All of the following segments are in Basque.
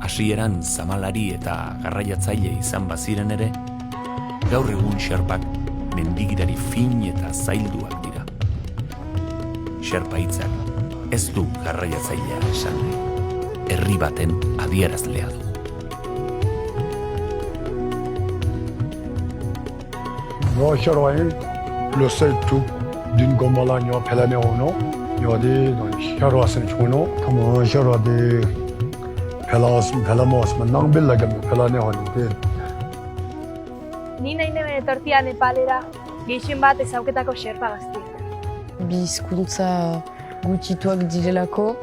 Hasieran zamalari eta garraiatzaile izan baziren ere, gaur egun Sherpak mendigidari fin eta zailduak dira. Sherpa hitzak ez du garraiatzailea esan, herri baten adierazlea du. Sherpa인 le seul tout d'une gomalanya pelane ono, yadi donc Sherpasin chuno, tamo Sherpa de pelamos menang billagam pelane ono. Ni nahi neben etortia Nepalera, gehien bat ezauketako Sherpa gaztiak. Bi hizkuntza gutxituak direlako.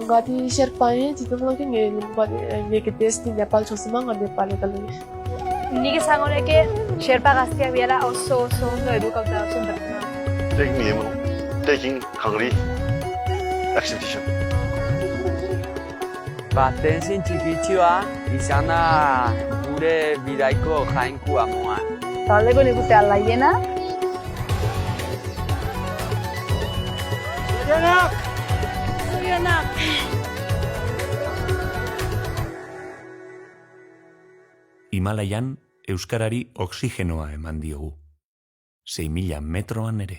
Gati Sherpain, titulokin nekete ez di Nepal txoseman ga Nepaletan. Nik esango neke Sherpa gaztiak biala oso ondo edukauta dauzun pertsona. Taking hungry exhibition. Tenzin txikitxua izan da gure bidaiko jainkua moa. Taldeko nikute alaiena. Zorionak! Himalaian euskarari oxigenoa eman diogu. 6.000 metroan ere.